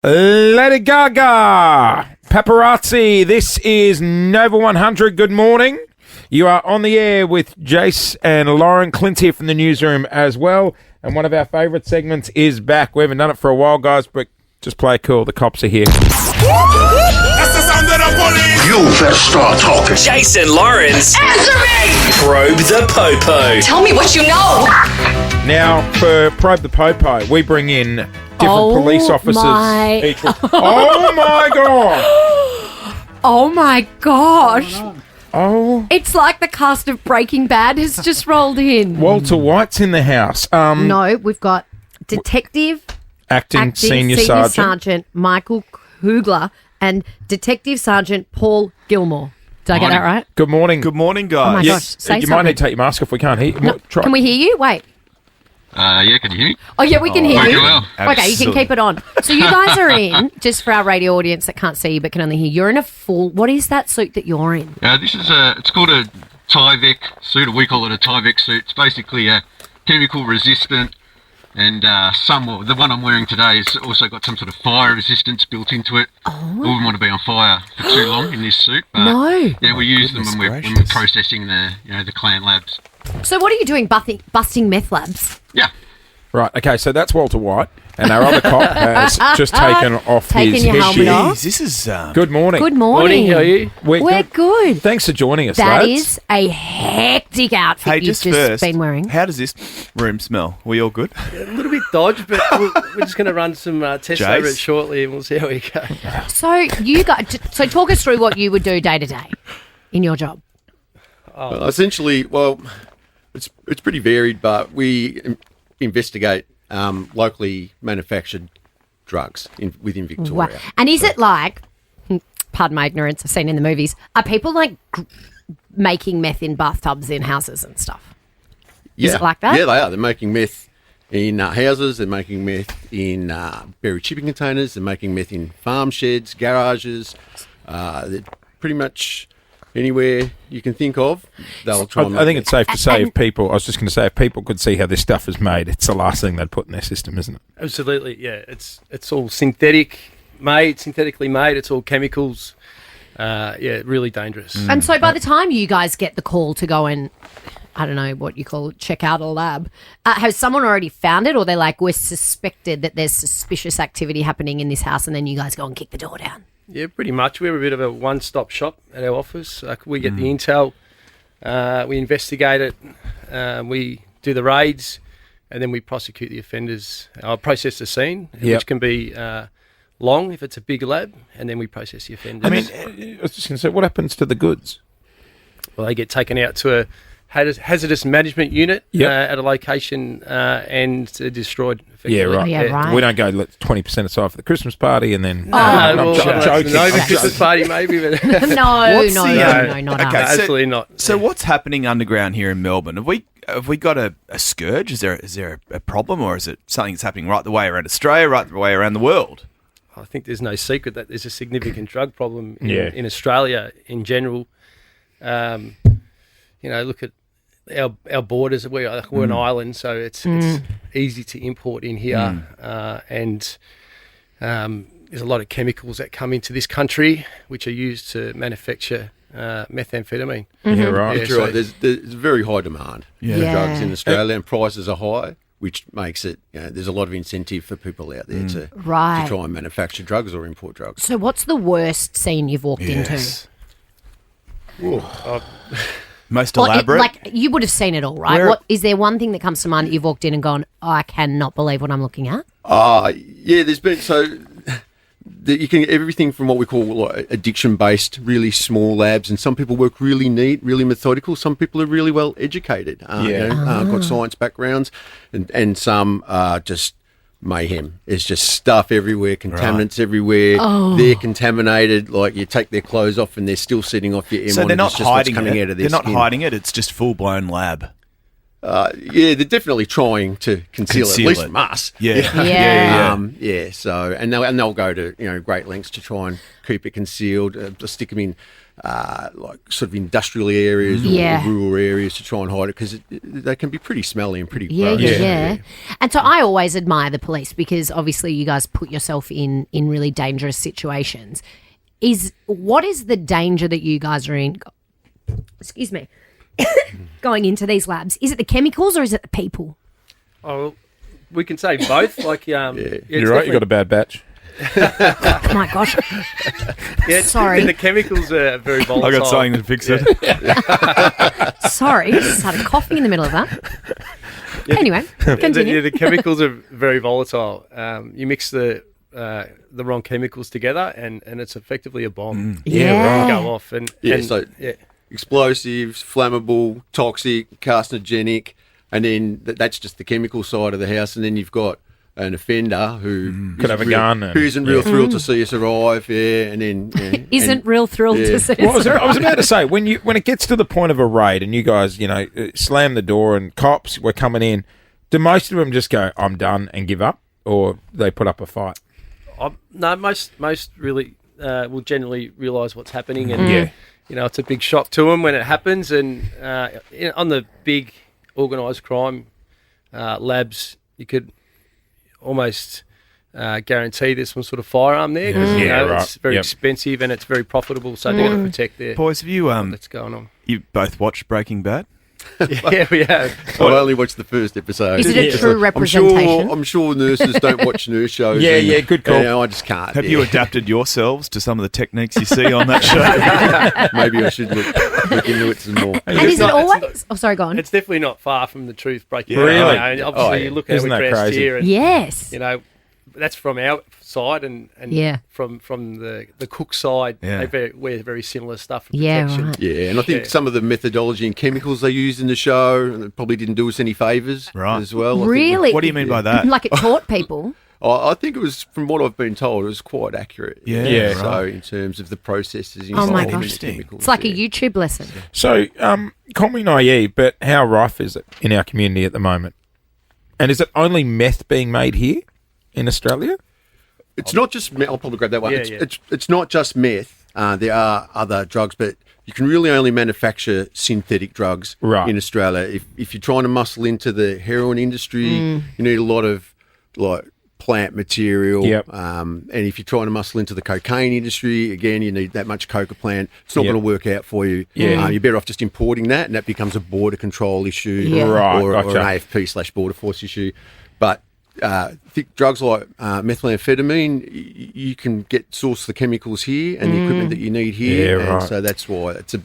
Lady Gaga, paparazzi, this is Nova 100. Good morning. You are on the air with Jace and Lauren. Clint here from the newsroom as well. And one of our favourite segments is back. We haven't done it for a while, guys, but just play it cool. The cops are here. That's the sound of the police. You better start talking. Jason Lawrence. Answer me. Probe the PoPo. Tell me what you know. Now, for Probe the PoPo, we bring in different police officers. Each week. Oh, my God. Oh, my gosh. Oh. It's like the cast of Breaking Bad has just rolled in. Walter White's in the house. No, we've got Detective Acting Senior Sergeant Michael Kugler and Detective Sergeant Paul Gilmore. Did I get that right? Good morning. Good morning, guys. Oh my gosh, say you something. might need to take your mask off. We can't hear you. No, can we hear you? Wait. Yeah, can you hear me? Oh, yeah, we can hear you. well. Okay, you can keep it on. So you guys are in, just for our radio audience that can't see you but can only hear, you're in a full, what is that suit that you're in? This is it's called a Tyvek suit, or we call it a Tyvek suit. It's basically a chemical resistant, and the one I'm wearing today has also got some sort of fire resistance built into it. Oh. We wouldn't want to be on fire for too long in this suit. But No. Yeah, we use them when we're processing the clan labs. So what are you doing, busting meth labs? Yeah. Right, okay, so that's Walter White, and our other cop has just taken off Taken his your helmet headgear. off. Jeez, this is... Good morning. Good morning. How are you? We're good. Thanks for joining us, That lads. is a hectic outfit Hey, you've just just first, been wearing. how does this room smell? We all good? A little bit dodged, but we're just going to run some tests Jace? over it shortly, and we'll see how we go. So you guys, so talk us through what you would do day to day in your job. Essentially, it's pretty varied, but we investigate locally manufactured drugs within Victoria. Wow. And is it like, pardon my ignorance, I've seen in the movies, are people like making meth in bathtubs in houses and stuff? Yeah. Is it like that? Yeah, they are. They're making meth in houses. They're making meth in buried shipping containers. They're making meth in farm sheds, garages. They're pretty much anywhere you can think of, they'll try and I think make it's safe to say if people could see how this stuff is made, it's the last thing they'd put in their system, isn't it? Absolutely, yeah. It's all synthetically made. It's all chemicals. Really dangerous. And so by the time you guys get the call to go and, I don't know what you call it, check out a lab, has someone already found it, or they're like, we're suspected that there's suspicious activity happening in this house, and then you guys go and kick the door down? Yeah, pretty much. We're a bit of a one-stop shop at our office. We get the intel, we investigate it, we do the raids, and then we prosecute the offenders. Process the scene, which can be long if it's a big lab, and then we process the offenders. I mean, I was just going to say, what happens to the goods? Well, they get taken out to a hazardous management unit at a location and destroyed. Yeah, right. Yeah, right. We don't go 20% aside for the Christmas party and then... I'm joking. No, the Christmas party maybe, but No, What's the, not okay, us. absolutely not. So what's happening underground here in Melbourne? Have we got a scourge? Is there a problem, or is it something that's happening right the way around Australia, right the way around the world? I think there's no secret that there's a significant drug problem Yeah. in Australia in general. Look at our borders. We're an island, so it's easy to import in here, and there's a lot of chemicals that come into this country which are used to manufacture methamphetamine. Yeah, right. That's right. There's very high demand for drugs in Australia, and prices are high, which makes it, there's a lot of incentive for people out there to try and manufacture drugs or import drugs. So what's the worst scene you've walked into? Most elaborate? Like you would have seen it all, right? Is there one thing that comes to mind that you've walked in and gone, oh, I cannot believe what I'm looking at? There's been you can everything from what we call like addiction-based, really small labs, and some people work really neat, really methodical. Some people are really well educated, got science backgrounds, and some are just mayhem. There's just stuff everywhere, contaminants everywhere. They're contaminated. Like you take their clothes off and they're still sitting off your M1. So they're not just hiding coming it. out of their They're not skin. hiding it. It's just full-blown lab. Yeah, they're definitely trying to conceal it, at least from us. Yeah. So they'll go to great lengths to try and keep it concealed. To stick them in like sort of industrial areas or rural areas to try and hide it because they can be pretty smelly and pretty gross. Yeah. And so I always admire the police because obviously you guys put yourself in really dangerous situations. What is the danger that you guys are in? Excuse me. Going into these labs, is it the chemicals or is it the people? Oh, we can say both. Like, You're right. You got a bad batch. Oh my gosh. Sorry. The chemicals are very volatile. I got something to fix it. Sorry, just started coughing in the middle of that. Anyway, continue. The chemicals are very volatile. You mix the wrong chemicals together, and it's effectively a bomb. Go off explosives, flammable, toxic, carcinogenic, and then that's just the chemical side of the house. And then you've got an offender who could have a gun, who isn't real thrilled to see us arrive. And then isn't real thrilled to see us arrive. I was about to say when it gets to the point of a raid and you guys slam the door and cops were coming in, do most of them just go I'm done and give up, or they put up a fight? No, most really will generally realise what's happening, and it's a big shock to them when it happens. And on the big organised crime labs, you could almost guarantee there's some sort of firearm there because it's very expensive and it's very profitable, so they're going to protect their boys. Have you what's going on? You both watched Breaking Bad? Yeah, we have. I only watched the first episode. Is it a true representation? I'm sure nurses don't watch nurse shows. Good call. I just can't. Have you adapted yourselves to some of the techniques you see on that show? Maybe I should look into it some more. And is it always? Oh, sorry, go on. It's definitely not far from the truth. Breaking Bad. Really? And obviously, you look at Isn't how we that dressed crazy? here, and Yes. that's from our side, and from the cook side, they wear very similar stuff for protection. Right. Yeah, and I think some of the methodology and chemicals they used in the show probably didn't do us any favours as well. Really? What do you mean by that? Like it taught people? I think it was, from what I've been told, it was quite accurate. Yeah. So in terms of the processes Oh my involved in the gosh. chemicals. It's like a YouTube lesson. So, call me naive, but how rife is it in our community at the moment? And is it only meth being made here in Australia? It's not just meth. I'll probably grab that one. Yeah, it's not just meth. There are other drugs, but you can really only manufacture synthetic drugs in Australia. If you're trying to muscle into the heroin industry, you need a lot of plant material. And if you're trying to muscle into the cocaine industry, again, you need that much coca plant. It's not going to work out for you. You're better off just importing that, and that becomes a border control issue or an AFP/border force issue. But drugs like methamphetamine, you can source the chemicals here and the equipment that you need here. And so that's why it's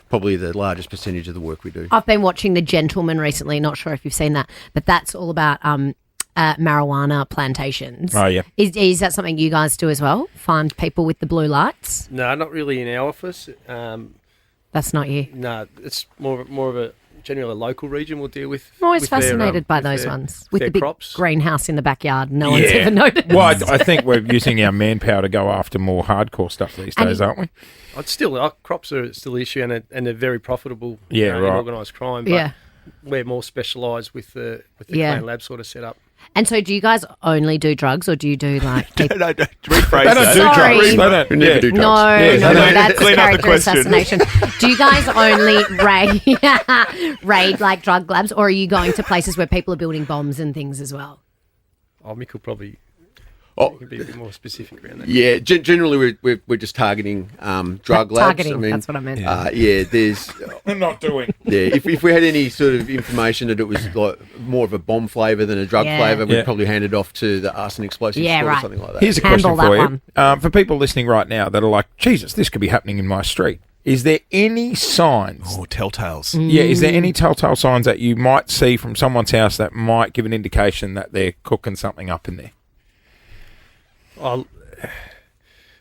probably the largest percentage of the work we do. I've been watching The Gentleman recently. Not sure if you've seen that, but that's all about marijuana plantations. Oh, yeah. Is that something you guys do as well? Find people with the blue lights? No, not really in our office. That's not you. No, it's more of a generally a local region we'll deal with. I'm always with fascinated by with those their, ones with their the big crops. greenhouse in the backyard. No one's ever noticed. Well, I think we're using our manpower to go after more hardcore stuff these days, aren't we? It's still our crops are still an issue, and they're very profitable. Yeah, in right. organised crime. But we're more specialised with the clean lab sort of setup. And so, do you guys only do drugs, or do you do like? Don't rephrase They don't that. do Sorry. drugs. They don't. We never do drugs. No, that's Clean up the character question. assassination. Do you guys only raid like drug labs, or are you going to places where people are building bombs and things as well? Mick will probably be a bit more specific around that. Yeah, generally we're just targeting drug labs. Targeting, that's what I meant. There's I'm not doing. if we had any sort of information that it was like more of a bomb flavour than a drug flavour, we'd probably hand it off to the arson explosive squad or something like that. Here's a Handle question that for you. For people listening right now that are like, Jesus, this could be happening in my street. Is there any signs? Oh, telltales. Yeah, is there any telltale signs that you might see from someone's house that might give an indication that they're cooking something up in there?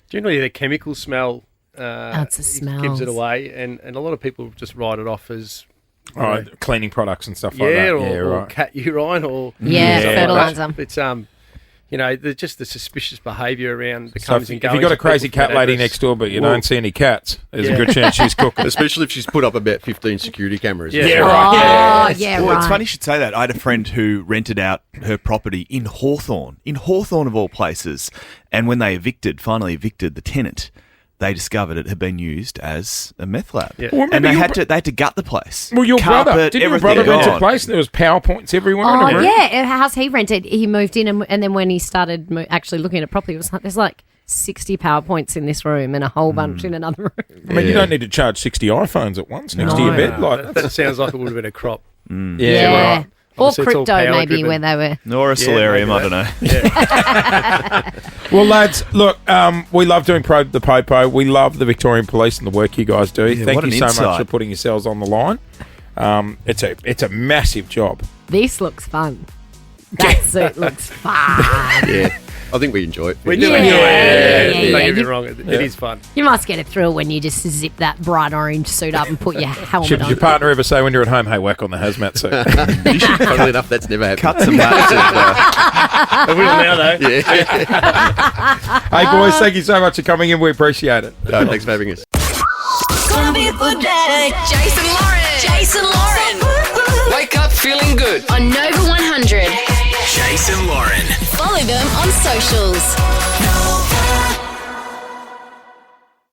Generally, the chemical smell It's a smell. gives it away, and a lot of people just write it off as Cleaning products and stuff like that. or cat urine or Yeah, something like fertilizer. that. It's just the suspicious behaviour around the So comings and if goings. you've got a of people crazy from cat that lady address. next door, but you Well- don't see any cats, there's a Yeah. good chance she's cooking. Especially if she's put up about 15 security cameras. Yeah. Yeah, Oh, right. yeah, Well, right. it's funny you should say that. I had a friend who rented out her property in Hawthorne of all places. And when they finally evicted the tenant, they discovered it had been used as a meth lab. Yeah. Well, And remember they your had to gut the place. Well, your brother, Carpet, didn't your everything brother rent a gone. place and there was PowerPoints everywhere in Oh a room? yeah, a house he rented. He moved in, and then when he started actually looking at it properly, it was like there's like 60 PowerPoints in this room and a whole bunch in another room. I mean, you don't need to charge 60 iPhones at once next to your bed. Like, That sounds like it would have been a crop. Yeah. right. Or Obviously, it's all crypto, power maybe, driven. where they were. Nor a solarium, I maybe don't know. Well, lads, look, we love doing the PoPo. We love the Victorian Police and the work you guys do. Yeah, Thank what you an so much insight. for putting yourselves on the line. It's a massive job. This looks fun. That suit looks fun. Yeah. I think we enjoy it. We do Yeah, enjoy it. yeah, Don't yeah. get me wrong, it is fun. You must get a thrill when you just zip that bright orange suit up and put your helmet Should on. your partner ever say when you're at home, hey, whack on the hazmat suit? Funnily enough, that's never happened. Cut some nuts. I will now, though. Yeah. Hey, boys, thank you so much for coming in. We appreciate it. Thanks for having us. Jason Lauren. Wake up feeling good. On Nova 100. Jason Lauren. Follow them on socials.